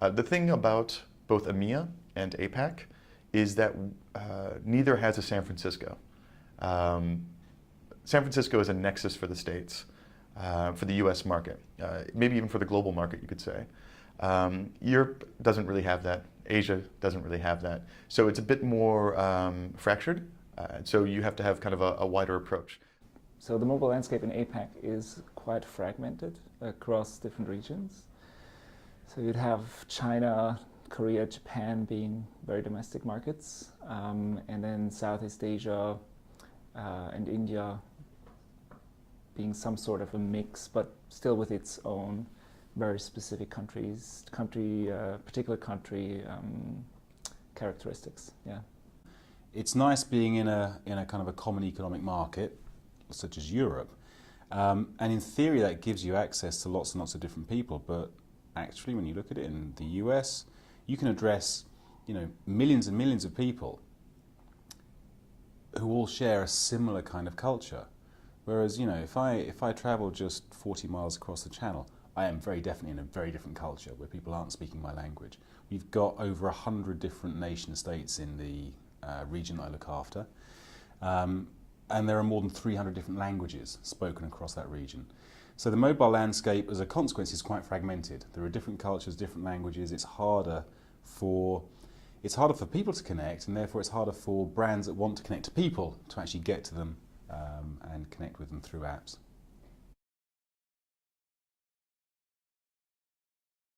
The thing about both EMEA and APAC is that neither has a San Francisco. San Francisco is a nexus for the States, for the US market, maybe even for the global market, you could say. Europe doesn't really have that. Asia doesn't really have that. So it's a bit more fractured. So you have to have kind of a wider approach. So the mobile landscape in APAC is quite fragmented across different regions. So you'd have China, Korea, Japan being very domestic markets, and then Southeast Asia and India being some sort of a mix, but still with its own very specific particular country characteristics. Yeah. It's nice being in a kind of a common economic market, such as Europe, and in theory that gives you access to lots and lots of different people. But actually, when you look at it in the US, you can address, millions and millions of people who all share a similar kind of culture. Whereas, if I travel just 40 miles across the channel, I am very definitely in a very different culture where people aren't speaking my language. We've got over 100 different nation states in the region that I look after. And there are more than 300 different languages spoken across that region. So the mobile landscape, as a consequence, is quite fragmented. There are different cultures, different languages. It's harder for people to connect, and therefore it's harder for brands that want to connect to people to actually get to them and connect with them through apps.